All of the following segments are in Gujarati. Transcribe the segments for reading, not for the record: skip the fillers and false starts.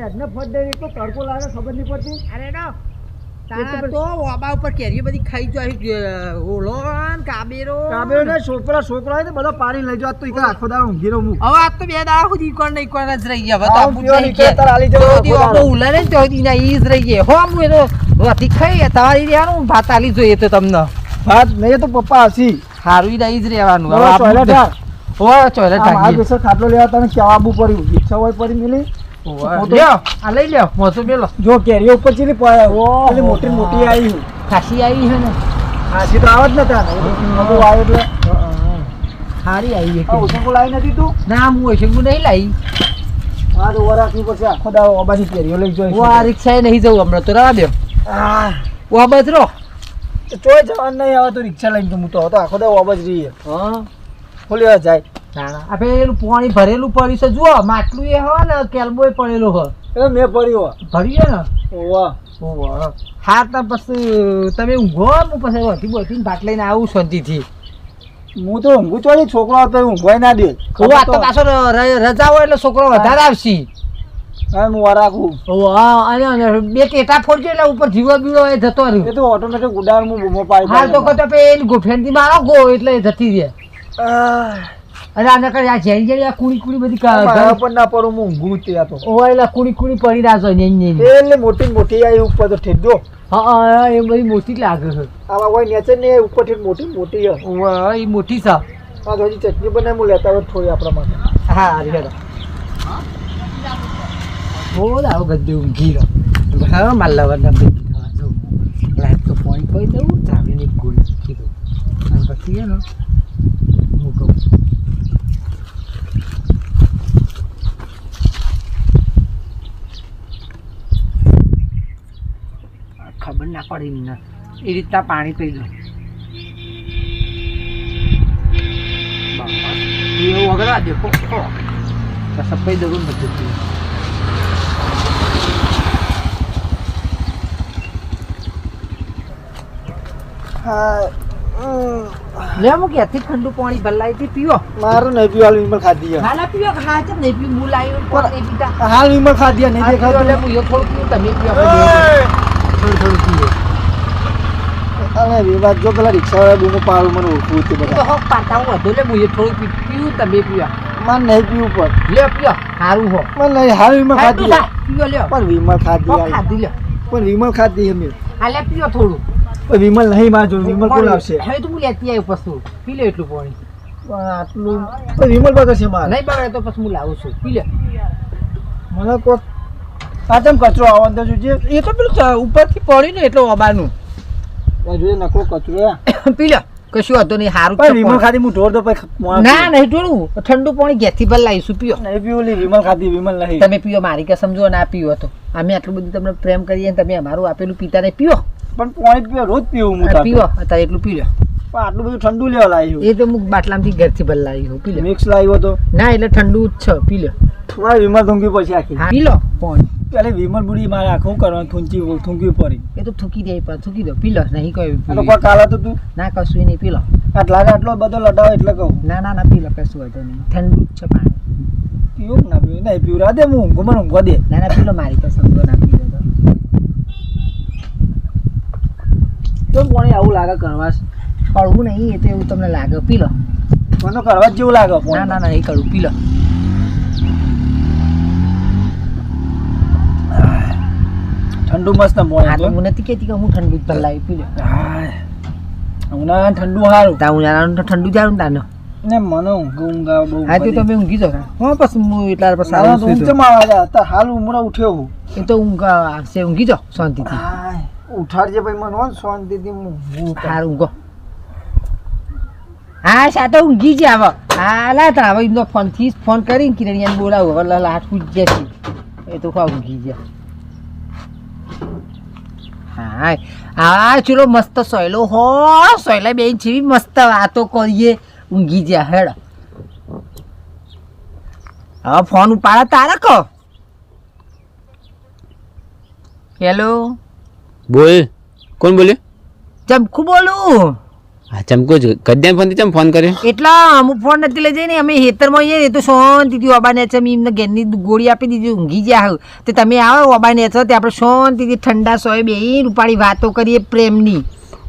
આજને ફટ દે એક તો તડકો લાગે ખબર નહીં પડતી. અરે નો તારા તો વાબા ઉપર કેરીઓ બધી ખાઈ જાય ઓલો કાબેરો ને છોકરા હોય તો બધા પાણી લઈ જાવ તો ઈ આખો દાડો ઊંઘી રહું હું. હવે આજ તો 2 દાડા સુધી ઈકોણ ને ઈકોણ જ રહી ગયા. હવે તો આવું આપું પીવાની જઈ ખેતર આલી જવું તો આખો દાડો. ઉલા ને તો દી ના ઈ જ રહી ગયા. હો હું એનો રોટી ખાઈ તમારી રેવાનું ભાત આલી જોઈએ તો તમને ભાત નહીં તો પપ્પા હસી હારું ઈ જ રહેવાનું. હવે હવે આપણે ટોયલેટ ઓ ચોલે આ ટાંગી બેસર ખાટલો લેવા તને કેવાબુ પડ્યું ઈચ્છા હોય પડી મિલી લ્યો આ લઈ લ્યો મોસો મેલો જો કેરીઓ ઉપર ચીલી પેલી મોટી મોટી આવી ખાસી આવી છે ને હાસી તો આવત નતા નતું આવે એટલે સારી આવી આ ઉસંગો લાવી નથી તું ના હું ઓછું નહીં લાવી. આ તો વરાખી પછી આખો દાડો ઓબાની કેરીઓ લઈ જોઈ હું આ રિક્ષાએ નહીં જવું હમણાં તો રવા દો. ઓબજ રો ચોય જવાનું નહીં આવે તો રિક્ષા લઈને તો હું તો હતો આખો દાડો ઓબજ રહીએ હા ખોલી જાય આ પેલું પાણી ભરેલું પડ્યું છે જુઓ માટલું એ હોય ને કેલ્બો પડેલો હોય એ મેં પડ્યો ભર્યું ને ઓવા ઓહો હા તો પછી તમે ઊંઘો હું પછી વધી બોતીને ભાત લઈને આવું શાંતિથી. હું તો ઊંઘું ચોરી છોકરો હતો ઊંઘવાય ના દે આ તો પાછો રજા હોય એટલે છોકરો વધારે આવશે. હા હું વરાખું અને બે ટેટા ફોડજો એટલે ઉપર જીવો બીવો એ જતો રહ્યો. એ તો ઓટોમેટિક ઉડાડ હું બૂમો પાડી હાલ તો કતો પેલી ગોફેનથી મારો ગો એટલે જતી રહે. અરે આને કરે આ જેરી જેરી આ કુડી બધી મારા પર ના પડું હું ઊંઘું ત્યાં તો ઓ એટલે કુડી પડી ના જાય ને એટલે મોટી મોટી આવી ઉપર તો ઠેડ્યો હા એ બધી મોટી લાગે છે. આવા કોઈ નેચર ને ઉપર થી મોટી મોટી એ મોટી છે. હા તો હજી ચટણી બનાવી હું લેતા હોય થોડી આપણા માટે હા અરે બોલ આવો ગદ્દે ઊંઘી રહ્યો હા માલ્લા વરના લાઈટ તો પાણી ખોઈ દઉં ચાવીને ગોળી મૂકી દઉં અને પછી ને હું કહું ખબર ના પડી ને એ રીતના પાણી પી લો એવું વગર દેખો સફાઈ દઉં બધું લે હું ક્યાંથી ઠંડુ પાણી ભલાઈ પીવો. મારું નહીં પીવા વિમલ ખાધી ના ના પીવો હા છે નહીં પી હું લાવ્યો કોણ નહીં પીતા હાલ વિમલ ખાધી નહીં દેખાતું એટલે હું થોડું પીવું તમે પીવો થોડું પીવો. અરે વિવાદ જો પેલા રિક્ષાવાળા બૂમો પાડું મને ઓળખું હતું તો બધા હોક પાડતા હું વધુ લે હું થોડું પીવું તમે પીવા મને નહીં પીવું પણ લે પીવો સારું હો મને નહીં હાલ વિમલ ખાધી પીવો લ્યો પણ વિમલ ખાધી ખાધી લ્યો પણ વિમલ ખાધી અમે હાલે પીવો થોડું પણ વિમલ નહીં માં જો વિમલ કોણ આવશે હવે તો હું લેતી આવ્યો પછી પી લે એટલું પાણી પણ આટલું પણ વિમલ બગર છે મારે નહીં બગડે તો પછી હું લાવું છું પી લે મને કોઈ આ તેમ કચરો આવો અંદર જોજે એ તો પેલું ઉપરથી પડ્યું ને એટલે ઓબાનું જોઈએ નકરો કચરો પી લો કશું હતું નહીં સારું પણ વિમલ ખાધી હું ઢોર દો પછી ના નહીં ઢોળું ઠંડુ પાણી ગેસથી ભર લાવીશું પીઓ નહીં પીવું લી વિમલ ખાધી વિમલ નહીં તમે પીઓ મારી કે સમજો ના પીવો તો અમે આટલું બધું તમને પ્રેમ કરીએ ને તમે અમારું આપેલું પીતા નહીં પીવો પણ પાણી પીવો રોજ પીવું હું પીવો અત્યારે એટલું પી લો પણ આટલું બધું ઠંડુ લેવા લાવ્યું એ તો હું બાટલામાંથી ઘરથી ભર લાવી પી લો મિક્સ લાવ્યો તો ના એટલે ઠંડુ જ છે પી લો થોડા વિમલ થૂંકી પછી આખી પી લો પાણી પેલે વિમલ બુડી મારે આખું કરવાનું થૂંકી પડી એ તો થૂકી દે પણ થૂકી દો પી લો નહીં કહ્યું કોઈ કાલા તો તું ના કશું નહીં પી લો આટલો બધો લડાવ એટલે કહું ના ના ના પી લો કશું વાંધો નહીં ઠંડુ જ છે પાણી પીવું ના પીવું નહીં પીવું રાધે હું ઊંઘો મને ઊંઘવા દે ના ના પી લો મારી કે સમજો ના પી લો તો પાણી આવું લાગે કરવાસ કડવું નહીં એ તો એવું તમને લાગે પી લો મને કરવા જ જેવું લાગે ના ના ના એ કડવું પી લો ઠંડુ મસ્ત પાણી હું નથી કહેતી કે હું ઠંડુ જ લાવી પી લો ઉનાળાનું ઠંડુ સારું તા ઉનાળાનું તો ઠંડુ જારું તાનો ને મને ઊંઘ આવે બહુ હા તો તમે ઊંઘી જાઓ હા પછી હું એટલા પછી સારું તો ઊંઘ ચમ આવે છે હાલ ઉમરા ઉઠ્યો હું એ તો ઊંઘ આવશે ઊંઘી જાઓ શાંતિથી ઉઠાડજે ભાઈ મને હોન શાંતિથી હું હારું ઊંઘો હા સાતો ઊંઘી જ આવો હા લા તા હવે એમનો ફોન કરીને કિરણિયાને બોલાવો હવે લાટ પૂછજે એ તો ખા ઊંઘી ગયા હા આ ચલો મસ્ત સોયલો હો સોયલા બેન જેવી મસ્ત વાતો કરીએ ઊંઘી જ્યા હેડ હવે ફોન ઉપાડા તારા કહો હેલો બોલ કોણ બોલે ચમકુ બોલું હા ચમકો જ ગદ્યાન ફોનથી ચમ ફોન કર્યો એટલા અમુક ફોન નથી લઈ જઈને અમે હેતરમાં આવીએ તો શાંતિથી ઓબાને છે એમને ઘેરની ગોળી આપી દીધી ઊંઘી ગયા તો તમે આવો ઓબાને છે તે આપણે શાંતિથી ઠંડા સોય બેહી રૂપાળી વાતો કરીએ પ્રેમની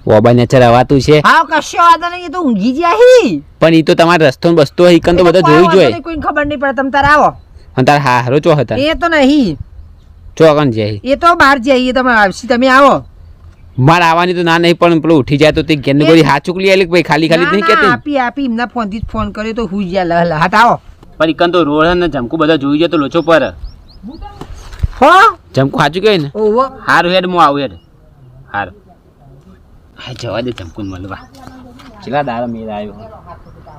ઓબા નેચર હવાતું છે હા કશો વાંધો નહીં એ તો ઊંઘી ગયા હી પણ ઈ તો તમારો રસ્તો ને બસ્તો ઈકન તો બધા જોઈ જોઈએ કોઈ ખબર નહીં પડે તમે તાર આવો અને તાર હારો ચો હતા એ તો નહીં ચોકન જાય એ તો બહાર જઈએ તમે આવશી તમે આવો મારે આવવાની તો ના નહીં પણ પેલો ઉઠી જાય તો તે ઘેરની ગોળી હાથ ચૂકલી આલી ભાઈ ખાલી ખાલી જ નહીં ના, ના, કહેતી આપી એમના ફોનથી જ ફોન કર્યો તો હુઈ ગયા લહ લહ હટાવો પણ ઈકન તો રોડ ને જમકુ બધા જોઈ જાય તો લોચો પર હો જમકુ સાચું કહે ને ઓહો હારું હેડ હું આવું હેડ હારું હા જવા દે ચમકુન મળવા ચેલા દાડા મેળ આવ્યો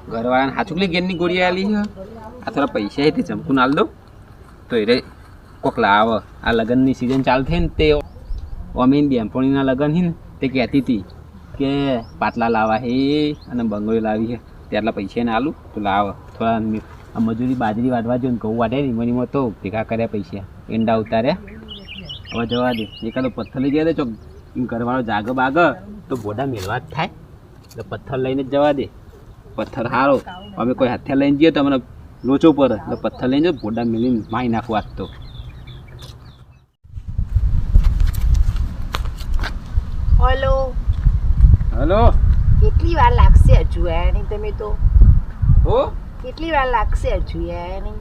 ઘરવાળાને હાચુકલી ઘેરની ગોળી આલી છે આ થોડા પૈસા તે ચમકુન આલ દો તો એ રે કોક લાવ આ લગ્નની સિઝન ચાલુ થઈ ને તે અમીન બેનપણીના લગ્ન છે ને તે કહેતી હતી કે પાટલા લાવવા હે અને બંગડી લાવી છે તેટલા પૈસા ને આલું તો લાવ થોડા આ મજૂરી બાજરી વાટવા જો ને ઘઉં વાટે ને મનીમાં તો ભેગા કર્યા પૈસા એંડા ઉતાર્યા હવે જવા દે એકાદો પથ્થર લઈ ગયા દે ચોક ઘરવાળો જાગ બાગ તો બોડા મેળવા જ થાય એટલે પથ્થર લઈને જ જવા દે પથ્થર હારો અમે કોઈ હાથે લઈને જઈએ તો અમને લોચો પડે એટલે પથ્થર લઈને બોડા મેળીને મારી નાખવા જ તો હેલો હલો કેટલી વાર લાગશે હજુ આયા નહીં તમે તો હો કેટલી વાર લાગશે હજુ આયા નહીં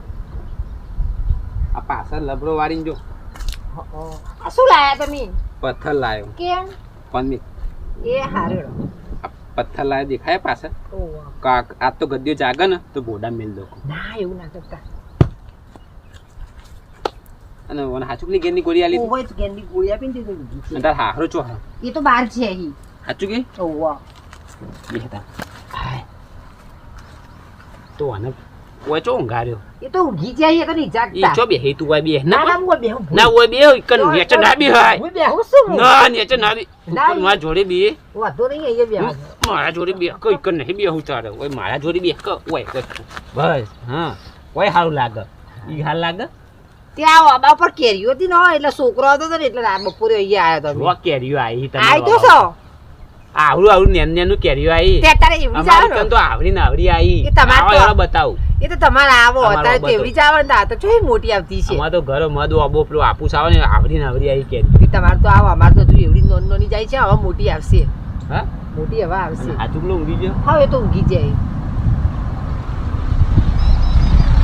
આ પાછળ લબડો વાળીને જો આ શું લાયા તમે પથ્થર લાવ્યો કેમ પણ એ હારેડો આ પથ્થર લાવ્યો દેખાય પાછળ ઓહો કાક આ તો ગદ્યો જાગે ને તો બોડા મેલ દો ના એવું ના કરતા અને ઓને હાચુકલી ગેરની ગોળી આલી ઓહો જ ગેંડી ગોળી આપીને તે ઊંઘી છે. અને તાર હારો ચો હા એ તો બહાર છે અહીં હાચું કે ઓહો બેહતા હાય તો આને ઓય ચો ઊંઘાર્યો એ તો ઊંઘી જાય એ તો નહીં ઈ જાગતા ચો બેહી તું ઓય બેહ ના ના ના હું બેહું ના ઓય બેહ ઈકન નેચે ના બી હાય હું બેહું છું હું. ના નેચે ના બી ના, મારા જોડે બી વાંધો નહીં અહીંયા બેહું મારા જોડે બે કો ઈકન નહીં બેહું તારે ઓય મારા જોડે બે કો ઓય બસ હા ઓય હારું લાગે ઈ હાલ લાગે ત્યાં આબા ઉપર કેરીઓ હતી ને એટલે છોકરો હતો ને એટલે રાત બપોરે અહીંયા આવ્યો તો રો કેરીઓ આવી તમે આઈ તો છો આવડું આવડું નેન નેનું કેરીઓ આવી તે તારે એવડી જ અમારી આવે કન તો આવડી ને આવડી આવી એ તમારે તો- આવા બતાવું ને એ તો તમારે આવો અમારો અત્યારે બધો. તેવડી જ આવે ને આ તો જોઈ મોટી આવતી છે અમાર તો ઘર મદ આબો પેલો આપુસ આવે ને આવડી ને આવડી આવી કેરી એ તમારે તો આવો અમારે તો હજુ એવડી નોની નોની જાય છે હવે મોટી આવશે હા મોટી હવે આવશે આ ચૂકલો ઊંઘી ગયો હા એ તો ઊંઘી જાય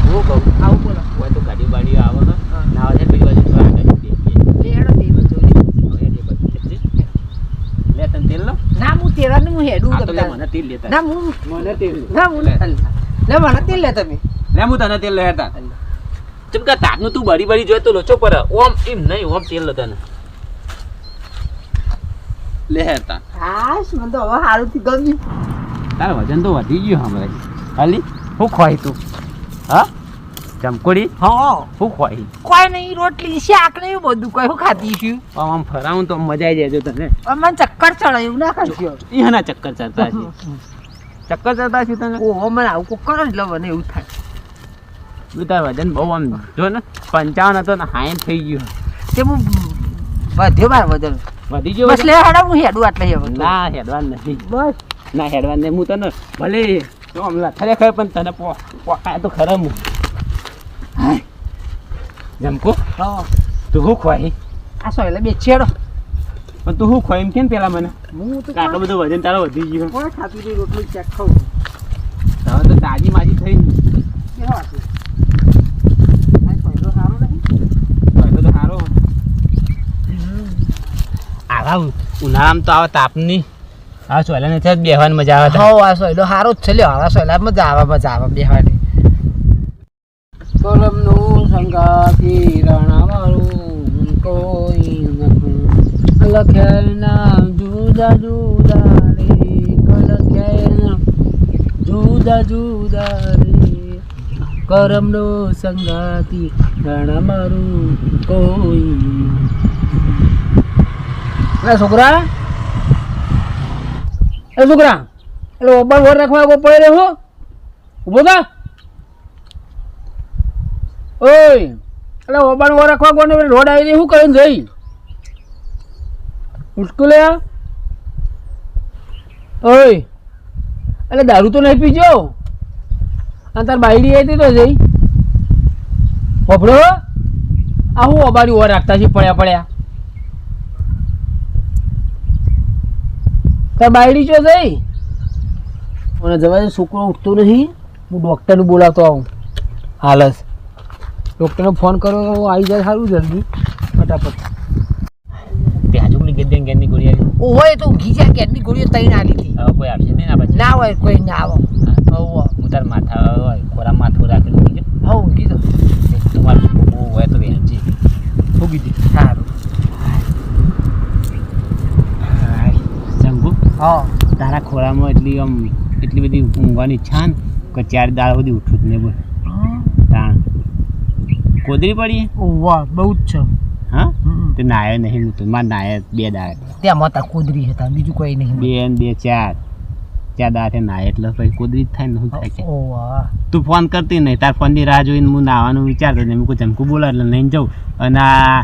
હું કહું આવું બોલો ઓય તો ગાડી બાડી આવે ને હા. નાવા છે પેલી બાજુ તો આગળ બેસીએ. લેડો તે બધું હવે એ બધું છે. લે તને તેલ લો ના હું તેરા ને હું હેડું આ તો લે તમને મને તેલ લેતા ના હું મને તેલ ના હું લે. લે મને તેલ લે તમે લે હું તને તેલ લેતા ચમ કે તારનું તું બળી બળી જોય તો લોચો પર ઓમ એમ નહીં ઓમ તેલ લો તને લે હેતા હા મને તો હવે સારું થી ગમ્યું તારું વજન તો વધી ગયું હમણાં હાલી શું ખવાય તું હા ચમકોડી હા શું ખવાય કોઈ નહીં રોટલી શાક ને એવું બધું કયું ખાધી છું આમ ફરાવું તો મજા આવી જાય જો તને મને ચક્કર ચડે એવું ના કરશો એના ચક્કર ચડતા છે ચક્કર ચડતા છે તને ઓહો મને આવું કોક કરો એટલે મને એવું થાય તું તાર વજન બહુ આમ જો ને 55 હતો ને 60 થઈ ગયું તે હું વધ્યો માર વજન વધી ગયો બસ લે હેડા હું હેડું આટલે હવે ના હેડવાન નથી બસ ના હેડવાન નહીં હું તને ભલે જો હમણાં ખરેખર પણ તને પોકાય તો ખરા હું જમકો હા તું શું ખવાય આ સો એટલે બે છેડો પણ તું શું ખવાય એમ કે ને પેલા મને હું તો આટલું બધું વજન તારો વધી ગયું કોઈ ખાતું નહીં રોટલી ચેક ખાઉં હવે તો તાજી માજી થઈ કેવો હશે આ સોયલો સારો નહીં તો સારો આવા ઉનાળામાં તો આવા તાપની આ સોયલાને છે બેહવાની મજા આવે હો આ સોયલો સારો જ છે લ્યો આવા સોયલા મજા આવે બેહવાની કલમનું સંગાથી રણાવાળું કોઈ નથી લખેલ નામ જુદા જુદા રે લખેલ નામ જુદા જુદા રે કરમનો સંગાથી રણાવાળું કોઈ છોકરા એટલે ઓબર વર રાખવા આગો પડે હો ઉભો થા ઓય એટલે ઓબાણ વર રાખવા કોને રોડ આવી શું કરીને જઈ ઉઠકું લે ઓય એટલે દારૂ તો નહીં પીજો અને તાર બાયડી આવી તો જઈ પપડો આ હું અબારી ઓર રાખતા છે પડ્યા તાર બાયડી ચો જઈ મને જવા છોકરો ઉઠતો નહીં હું ડૉક્ટરને બોલાવતો આવું હાલ જ ડૉક્ટરને ફોન કરો આવી જાય સારું જલ્દી ફટાફટ ગેરની ગોળી આવી ઓહો એ તો ઊંઘી જાય ગેરની ગોળીઓ તઈને આલી હતી હવે કોઈ આપશે નહીં ના ના હોય કોઈ ના આવો હોવ હું તાર માથા હોય ખોરાક માથું રાખેલું ઊંઘી હા ઊંઘી તો તમારું હોય તો વેચી ઊંઘી દે સારું શંભુ હા તારા ખોરામાં એટલી બધી ઊંઘવાની ઈચ્છા ને કે 4 દાડા સુધી ઉઠું જ નહીં બોલ તાણ કોદરી પડી ઓવા બહુ જ છે હા તે નાયો નહીં હું તો મારે નાયા 2 દાડા ત્યાં માતા કુદરી હતા બીજું કોઈ નહીં 2 ને 2 4 દાડા નાય એટલે પછી કોદરી જ થાય ને શું થાય છે ઓવા તું ફોન કરતી નહીં તાર ફોનની રાહ જોઈને હું નાવાનું વિચારતો નહીં કોઈ જમકું બોલા એટલે લઈને જાઉં અને આ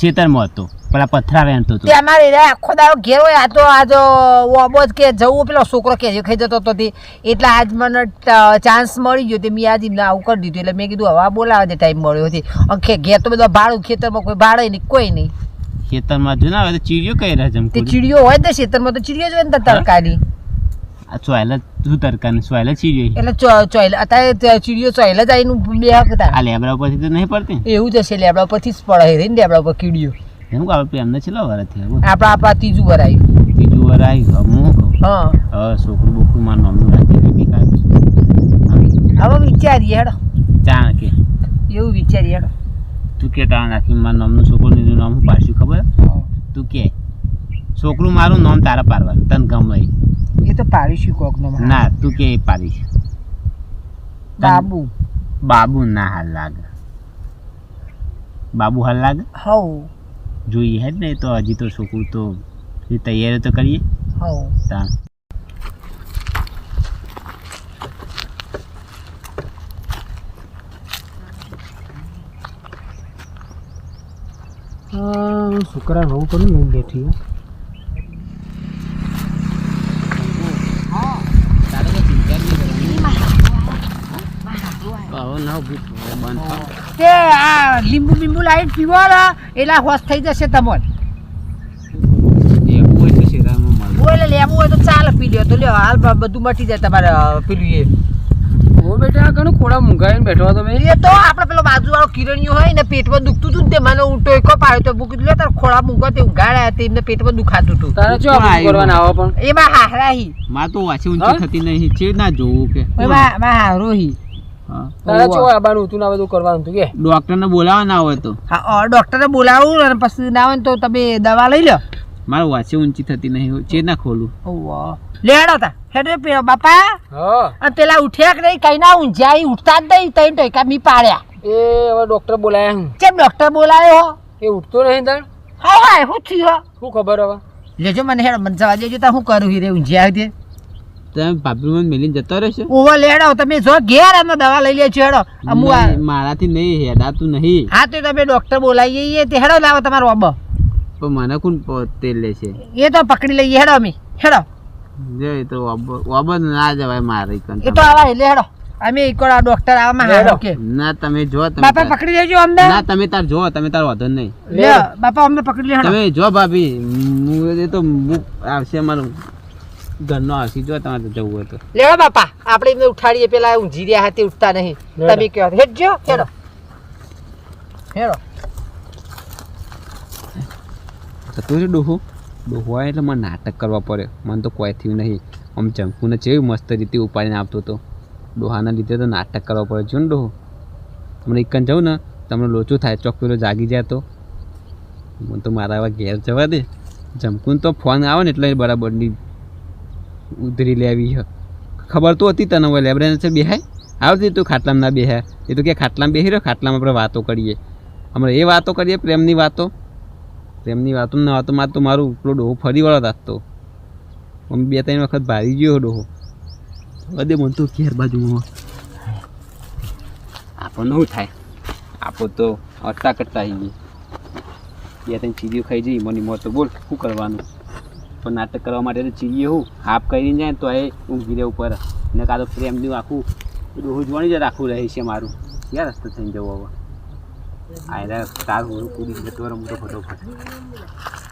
ખેતરમાં હતો પેલા પથરા વેણતો હતો તે અમારે આખો દાડો ઘેર હોય આ તો ઓબો જ કે જવું પેલો છોકરો કે ખાઈ જતો હતો તે એટલે આજ મને ચાન્સ મળી ગયો તે મેં આજ એમને આવું કરી દીધું એટલે મેં કીધું હવે બોલાવે તે ટાઈમ મળ્યો હતી ઘેર તો બધો ભાડું ખેતરમાં કોઈ ભાડે નહીં કોઈ નહીં ખેતરમાં જો ના હોય તો ચીડિયો કઈ રહે તે જમકું ચીડિયો હોય ને ખેતરમાં તો ચીડિયો જ હોય ને તરકારી ચોયલા શું તરકાને ચોયલા ચીડિયો એટલે ચોયલા અત્યારે ચીડિયો ચોયલા જ આવીને બે હતા આ લેબડા ઉપરથી તો નહીં પડતી એવું જ હશે લેબડા ઉપરથી જ પડે રે ને લેબડા ઉપર કીડીઓ એમ કે આપણે એમને છેલ્લા વાર થયા આપણા ત્રીજું વાર આવ્યું બીજું વાર આવ્યું હું કહું હા હવે છોકરું બોકરું મારું નામનું રાખી હવે વિચારીએ હેડો ચાણ કે એવું વિચારીએ હેડો તું કે ટાણ રાખી મારું નામનું છોકરું નામ હું પાડશું ખબર તું કે છોકરું મારું નામ તારા પાડવાનું તને ગમે એ તો પાડીશું કોકનો ના તું કે એ પાડીશ બાબુ બાબુ ના હાલ લાગે બાબુ હાલ લાગે હવ જોઈએ હે ને તો હજી તો છોકરું તો તૈયારી તો કરીએ હવ તાણ છોકરા બહુ કરી લઈને બેઠી તે આ લીંબુ બીંબુ લાઈટ પીવો ને એટલે હોશ થઈ જશે તમને એટલે લેવું હોય તો ચાલે પી લ્યો તો લ્યો હાલ બધું મટી જાય તમારે પેલું એ ઓ બેટા ઘણું ખોડા મૂંઘાઈને બેઠો તમે એ તો આપણે પેલો બાજુવાળો કિરણિયો હોય ને પેટમાં દુખતું હતું ને તે મને ઉલટો એકો પાડ્યો તો મૂકી લે તાર ખોળા મૂંઘો તે ઉગાડ્યા તે એમને પેટમાં દુખાતું હતું તારે શું કરવાના આવો પણ એમાં હારાહી માં તો વાંચી ઊંચી થતી નહીં છે ના જોવું કે એમાં હારોહી તારે શું આબાનું તું ના બધું કરવાનું તું કે ડોક્ટરને બોલાવા ના હોય તો હા ડોક્ટરને બોલાવું અને પછી ના હોય તો તમે દવા લઈ લો મારે વાંચી ઊંચી થતી નહીં છે ના ખોલું લેડો તા હેડે પીરો બાપા અને પેલા ઉઠ્યા કે નહીં કઈ ના ઊંઝાઈ ઉઠતા જ નહીં તઈ ટોયકા મી પાડ્યા એ હવે ડોક્ટર બોલાયા હું કેમ ડોક્ટર બોલાયો એ ઉઠતો નહીં તાણ હાય હાય શું થયું શું ખબર હવે લેજો મને હેડ મને જવા દેજો તા શું કરું હીરે ઊંઝાઈ તે તમે ભાભી મને મેલીને જતો રહેશે ઓવો લેડો તમે જો ઘેર અમે દવા લઈ લેજો હેડો મારાથી નહીં હેડાતું નહીં હા તો તમે ડોક્ટર બોલાવીએ તે હેડો લાવો તમારો અબ પણ મને કોણ તેલ લેશે એ તો પકડી લઈએ હેડો અમે હેડો જો એ તો અબ ના જવાય મારે એ તો આવા એટલે હેડો અમે ઇકોડા ડોક્ટર આવવામાં હારો કે ના તમે જો તમે બાપા પકડી લેજો અમને ના તમે તાર જો તમે તાર વાંધો નહીં લે બાપા અમને પકડી લે હેડો તમે જો ભાભી એ તો આવશે મારું ઘરનો આવશે જો તમારે જવું હોય તો લેડો બાપા આપણે એમને ઉઠાડીએ પેલા ઊંઘી રહ્યા હાથે ઉઠતા નહીં તમે કહો હેડજો હેડો હેડો તું છે ડોહો હોય એટલે મને નાટક કરવા પડે મને તો કોઈ થયું નહીં આમ ચંકુને કેવી મસ્ત રીતે ઉપાડીને આપતો હતો ડોહાના લીધે તો નાટક કરવા પડે જો ને ડોહો તમને એકન જાઉં ને તમને લોચું થાય ચોક પેલો જાગી જાય તો મને તો મારા આવા ઘેર જવા દે જમકુન તો ફોન આવે ને એટલે બરાબરની ઉધરી લેવી છે ખબર તો હતી તને હવે લેબરેન્સર બેહાય આવતી તું ખાટલામાં ના બેહાય એ તો કે ખાટલામાં બેસી રહ્યો ખાટલામાં આપણે વાતો કરીએ હમણાં એ વાતો કરીએ પ્રેમની વાતો ના વાતો માં તો મારું પેલો ડોહો ફરી વાળો રાખતો અમે 2-3 વખત ભારી ગયો ડોહો બધે મને તો ઘેર બાજુમાં આપણને શું થાય આપો તો અટતા કરતા આવી 2-3 ચીડીઓ ખાઈ જઈ મને મોત બોલ શું કરવાનું પણ નાટક કરવા માટે તો ચીડીએ હું હાફ કરીને જાય ને તો એ ઊંઘી રહે ઉપર ને કાં તો પ્રેમનું આખું ડોહું જોવાની જ રાખવું રહે છે મારું ક્યાં રસ્તો થઈને જવું હવે આ તાર હોરું કૂદી જતો રહે મોટો ફટોફટ